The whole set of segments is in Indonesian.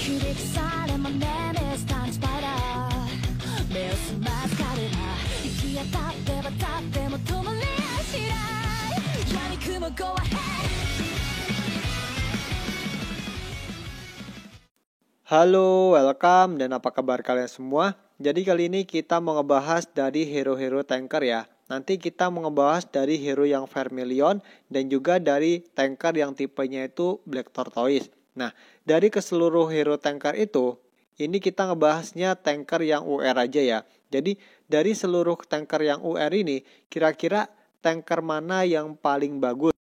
響かされまねねスタンスパイダー目を澄ます彼ら行き当たって渡っても止まりやしないやみくも Go ahead. Halo, welcome dan apa kabar kalian semua? Jadi kali ini kita mau ngebahas dari hero-hero tanker ya. Nanti kita mau ngebahas dari hero yang Vermilion dan juga dari tanker yang tipenya itu Black Tortoise. Nah, dari keseluruh hero tanker itu, ini kita ngebahasnya tanker yang UR aja ya. Jadi dari seluruh tanker yang UR ini, kira-kira tanker mana yang paling bagus?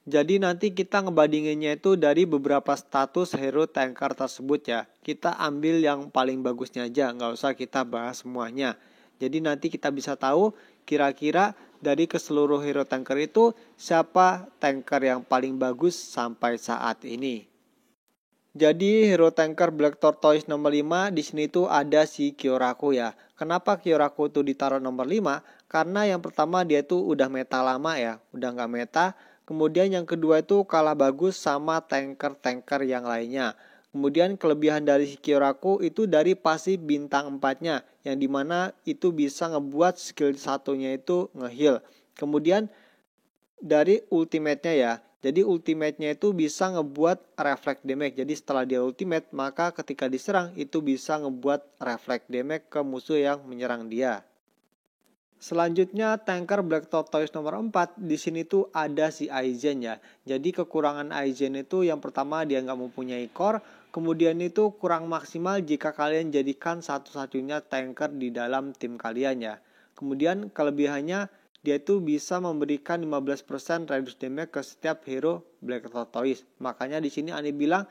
Jadi nanti kita ngebandinginnya itu dari beberapa status hero tanker tersebut ya. Kita ambil yang paling bagusnya aja, nggak usah kita bahas semuanya. Jadi nanti kita bisa tahu kira-kira dari keseluruh hero tanker itu siapa tanker yang paling bagus sampai saat ini. Jadi hero tanker Black Tortoise nomor 5 di sini tuh ada si Kyoraku ya. Kenapa Kyoraku tuh ditaruh nomor 5? Karena yang pertama dia tuh udah meta lama ya, udah nggak meta. Kemudian yang kedua itu kalah bagus sama tanker-tanker yang lainnya. Kemudian kelebihan dari si Kyoraku itu dari pasif bintang 4-nya. Yang dimana itu bisa ngebuat skill satunya itu nge-heal. Kemudian dari ultimate-nya ya. Jadi ultimate-nya itu bisa ngebuat reflect damage. Jadi setelah dia ultimate maka ketika diserang itu bisa ngebuat reflect damage ke musuh yang menyerang dia. Selanjutnya tanker Black Tortoise nomor 4 di sini tuh ada si Aizen ya. Jadi kekurangan Aizen itu yang pertama dia nggak mempunyai core, kemudian itu kurang maksimal jika kalian jadikan satu-satunya tanker di dalam tim kalian ya. Kemudian kelebihannya dia tuh bisa memberikan 15% reduce damage ke setiap hero Black Tortoise. Makanya di sini Ani bilang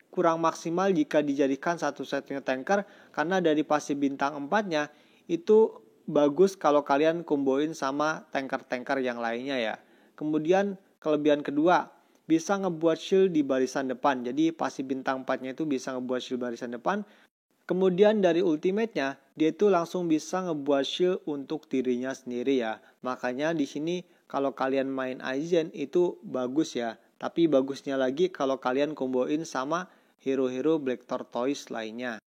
kurang maksimal jika dijadikan satu-satunya tanker karena dari pasif bintang 4-nya itu bagus kalau kalian komboin sama tanker-tanker yang lainnya ya. Kemudian kelebihan kedua, bisa ngebuat shield di barisan depan. Jadi pasif bintang 4-nya itu bisa ngebuat shield barisan depan. Kemudian dari ultimate-nya, dia itu langsung bisa ngebuat shield untuk dirinya sendiri ya. Makanya di sini kalau kalian main Aizen itu bagus ya. Tapi bagusnya lagi kalau kalian komboin sama hero-hero Black Tortoise lainnya.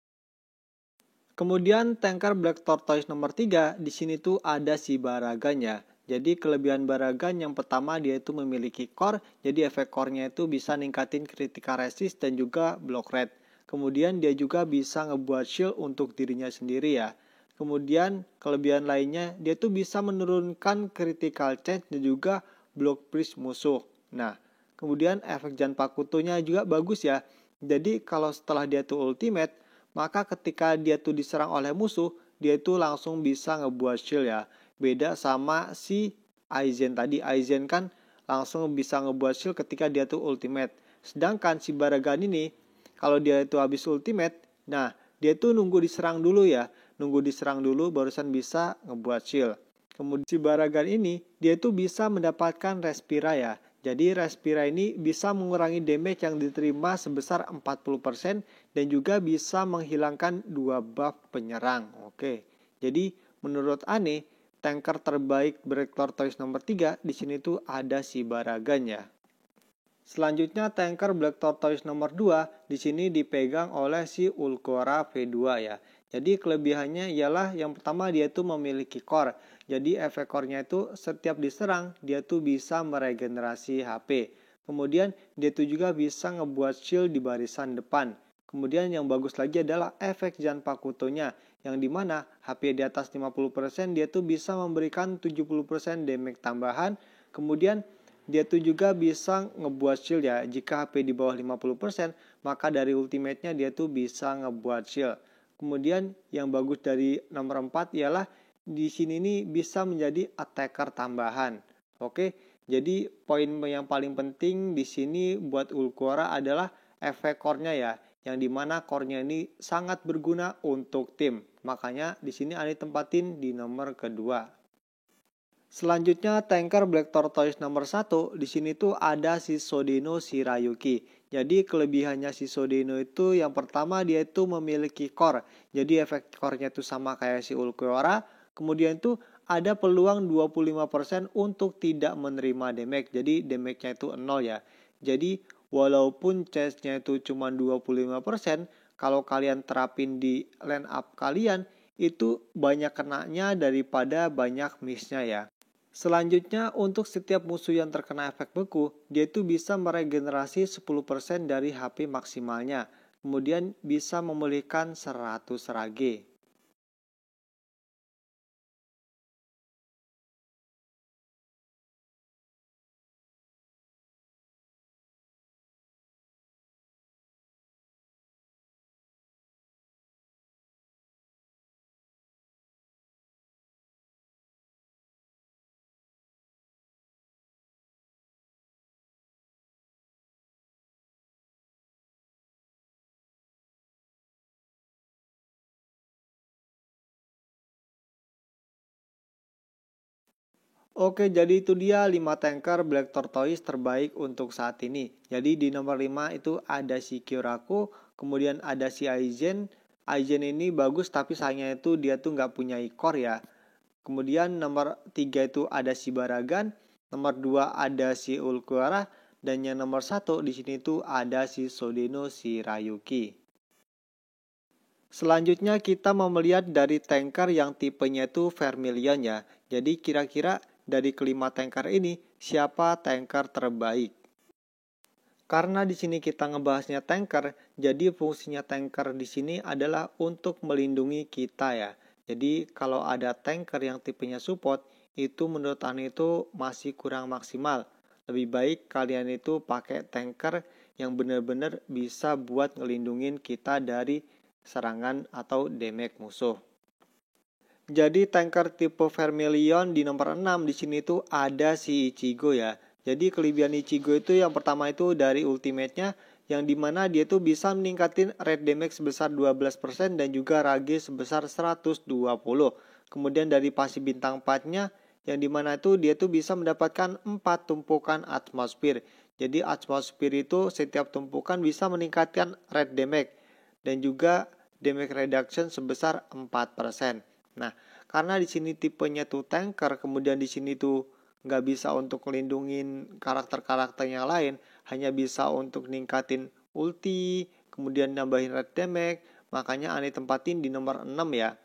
Kemudian tanker Black Tortoise nomor 3 di sini tuh ada si Baragan ya. Jadi kelebihan Baragan yang pertama dia itu memiliki core, jadi efek core-nya itu bisa ningkatin critical resist dan juga block rate. Kemudian dia juga bisa ngebuat shield untuk dirinya sendiri ya. Kemudian kelebihan lainnya dia tuh bisa menurunkan critical chance dan juga block freeze musuh. Nah, kemudian efek Janpakutonya juga bagus ya. Jadi kalau setelah dia tuh ultimate, maka ketika dia tuh diserang oleh musuh, dia tuh langsung bisa ngebuat shield ya. Beda sama si Aizen tadi. Aizen kan langsung bisa ngebuat shield ketika dia tuh ultimate. Sedangkan si Baragan ini, kalau dia itu habis ultimate, nah dia tuh nunggu diserang dulu ya. Nunggu diserang dulu barusan bisa ngebuat shield. Kemudian si Baragan ini, dia tuh bisa mendapatkan Respira ya. Jadi Respira ini bisa mengurangi damage yang diterima sebesar 40% dan juga bisa menghilangkan 2 buff penyerang. Oke. Jadi menurut Ane, tanker terbaik Black Tortoise nomor 3 di sini tuh ada si Baragan ya. Selanjutnya tanker Black Tortoise nomor 2 di sini dipegang oleh si Ulquorra V2 ya. Jadi kelebihannya ialah yang pertama dia tuh memiliki core. Jadi efek core-nya itu setiap diserang dia tuh bisa meregenerasi HP. Kemudian dia tuh juga bisa ngebuat shield di barisan depan. Kemudian yang bagus lagi adalah efek Janpakutonya yang dimana HP di atas 50% dia tuh bisa memberikan 70% damage tambahan. Kemudian dia tuh juga bisa ngebuat shield ya. Jika HP di bawah 50% maka dari ultimate-nya dia tuh bisa ngebuat shield. Kemudian yang bagus dari nomor 4 ialah di sini nih bisa menjadi attacker tambahan. Oke, jadi poin yang paling penting di sini buat Ulquorra adalah efek core-nya ya, yang dimana core-nya ini sangat berguna untuk tim. Makanya di sini Ani tempatin di nomor kedua. Selanjutnya tanker Black Tortoise nomor 1 di sini tuh ada si Sodeno Shirayuki. Jadi kelebihannya si Sodeno itu yang pertama dia itu memiliki core. Jadi efek core-nya itu sama kayak si Ulquorra. Kemudian itu ada peluang 25% untuk tidak menerima damage. Jadi damage-nya itu 0 ya. Jadi walaupun chance-nya itu cuma 25%, kalau kalian terapin di line up kalian, itu banyak kenanya daripada banyak miss-nya ya. Selanjutnya, untuk setiap musuh yang terkena efek beku, dia itu bisa meregenerasi 10% dari HP maksimalnya. Kemudian bisa memulihkan 100 rage. Oke, jadi itu dia 5 tanker Black Tortoise terbaik untuk saat ini. Jadi di nomor 5 itu ada si Kyoraku, kemudian ada si Aizen. Aizen ini bagus tapi sayangnya itu dia tuh nggak punya ikor ya. Kemudian nomor 3 itu ada si Baragan, nomor 2 ada si Ulquiorra, dan yang nomor 1 di sini tuh ada si Sodeno Shirayuki. Selanjutnya kita mau melihat dari tanker yang tipenya itu Vermilion ya. Jadi kira-kira dari kelima tanker ini siapa tanker terbaik? Karena di sini kita ngebahasnya tanker, jadi fungsinya tanker di sini adalah untuk melindungi kita ya. Jadi kalau ada tanker yang tipenya support, itu menurut Ani itu masih kurang maksimal. Lebih baik kalian itu pakai tanker yang benar-benar bisa buat ngelindungin kita dari serangan atau damage musuh. Jadi tanker tipe Vermilion di nomor 6 di sini tuh ada si Ichigo ya. Jadi kelebihan Ichigo itu yang pertama itu dari ultimate-nya yang dimana dia tuh bisa meningkatin rate damage sebesar 12% dan juga rage sebesar 120. Kemudian dari pasif bintang 4-nya yang dimana itu dia tuh bisa mendapatkan 4 tumpukan atmosfer. Jadi atmosfer itu setiap tumpukan bisa meningkatkan rate damage dan juga damage reduction sebesar 4%. Nah, karena di sini tipenya tuh tanker, kemudian di sini tuh nggak bisa untuk melindungin karakter-karakter yang lain, hanya bisa untuk ningkatin ulti, kemudian nambahin red damage, makanya Ani tempatin di nomor 6 ya.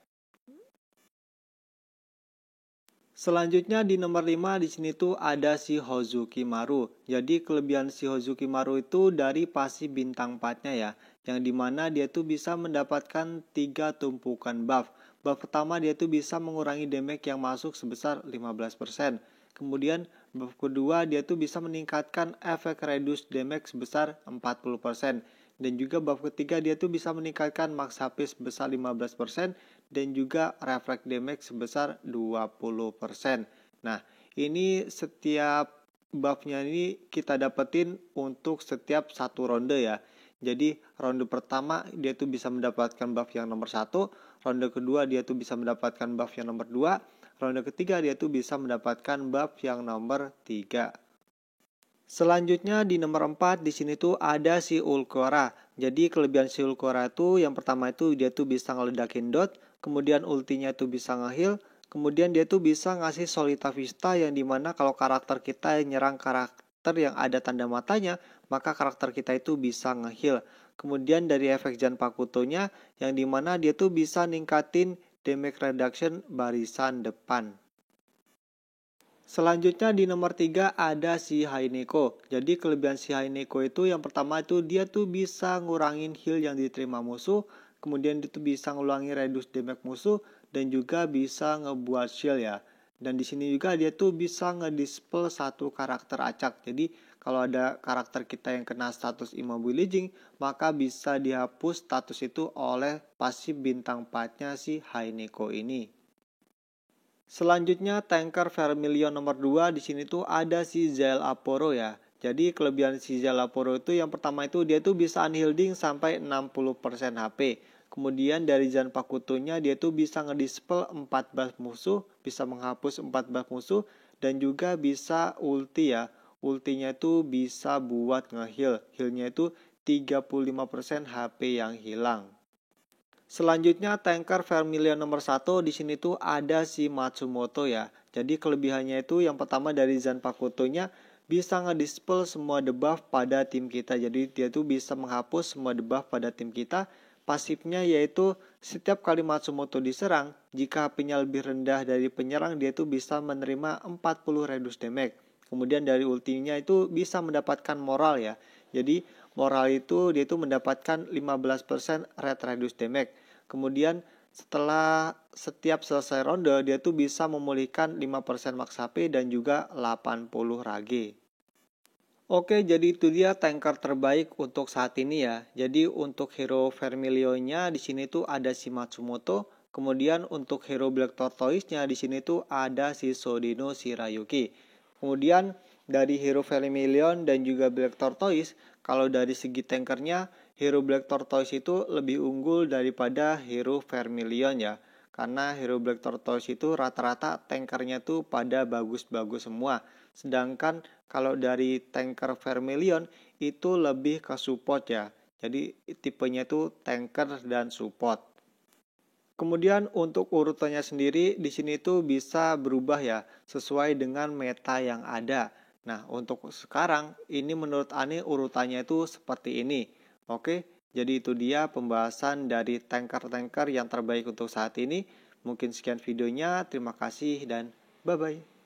Selanjutnya di nomor 5 di sini tuh ada si Hozukimaru. Jadi kelebihan si Hozukimaru itu dari pasif bintang 4-nya ya, yang dimana dia tuh bisa mendapatkan 3 tumpukan buff. Buff pertama dia tuh bisa mengurangi damage yang masuk sebesar 15%. Kemudian buff kedua dia tuh bisa meningkatkan efek reduce damage sebesar 40%. Dan juga buff ketiga dia tuh bisa meningkatkan max HP sebesar 15% dan juga reflect damage sebesar 20%. Nah, ini setiap buffnya ini kita dapetin untuk setiap satu ronde ya. Jadi ronde pertama dia tuh bisa mendapatkan buff yang nomor 1, ronde kedua dia tuh bisa mendapatkan buff yang nomor 2, ronde ketiga dia tuh bisa mendapatkan buff yang nomor 3. Selanjutnya di nomor 4 di sini tuh ada si Ulquiorra. Jadi kelebihan si Ulquiorra itu yang pertama itu dia tuh bisa ngeledakin dot, kemudian ultinya tuh bisa nge-heal, kemudian dia tuh bisa ngasih Solita Vista yang dimana kalau karakter kita nyerang karakter yang ada tanda matanya, maka karakter kita itu bisa nge-heal. Kemudian dari efek Zanpakutonya yang dimana dia tuh bisa ningkatin damage reduction barisan depan. Selanjutnya di nomor 3 ada si Haineko. Jadi kelebihan si Haineko itu yang pertama itu dia tuh bisa ngurangin heal yang diterima musuh, kemudian dia tuh bisa ngulangi reduce damage musuh dan juga bisa ngebuat shield ya. Dan di sini juga dia tuh bisa ngedispel satu karakter acak. Jadi kalau ada karakter kita yang kena status immobilizing, maka bisa dihapus status itu oleh pasif bintang 4-nya si Haineko ini. Selanjutnya tanker Vermilion nomor 2 di sini tuh ada si Zel Aporo ya. Jadi kelebihan si Zel Aporo itu yang pertama itu dia tuh bisa unshielding sampai 60% HP. Kemudian dari Zanpakutonya dia tuh bisa ngedispel 4 buff musuh, bisa menghapus 4 buff musuh dan juga bisa ulti ya. Ultinya itu bisa buat nge-heal. Healnya itu 35% HP yang hilang. Selanjutnya tanker Vermilion nomor 1 di sini tuh ada si Matsumoto ya. Jadi kelebihannya itu yang pertama dari Zanpakutonya bisa ngedispel semua debuff pada tim kita. Jadi dia tuh bisa menghapus semua debuff pada tim kita pasifnya yaitu setiap kali Matsumoto diserang, jika HP-nya lebih rendah dari penyerang, dia itu bisa menerima 40 reduce damage. Kemudian dari ultinya itu bisa mendapatkan moral ya. Jadi moral itu dia itu mendapatkan 15% red reduce damage. Kemudian setelah setiap selesai ronde, dia tuh bisa memulihkan 5% max HP dan juga 80 rage. Oke, jadi itu dia tanker terbaik untuk saat ini ya. Jadi untuk hero Vermilionnya di sini tuh ada si Matsumoto, kemudian untuk hero Black Tortoise-nya di sini tuh ada si Sodino Shirayuki. Kemudian dari hero Vermilion dan juga Black Tortoise, kalau dari segi tankernya, hero Black Tortoise itu lebih unggul daripada hero Vermilion ya. Karena hero Black Tortoise itu rata-rata tankernya tuh pada bagus-bagus semua. Sedangkan kalau dari tanker Vermilion itu lebih ke support ya. Jadi tipenya itu tanker dan support. Kemudian untuk urutannya sendiri di sini tuh bisa berubah ya sesuai dengan meta yang ada. Nah, untuk sekarang ini menurut Ani urutannya itu seperti ini. Oke, jadi itu dia pembahasan dari tanker-tanker yang terbaik untuk saat ini. Mungkin sekian videonya. Terima kasih dan bye-bye.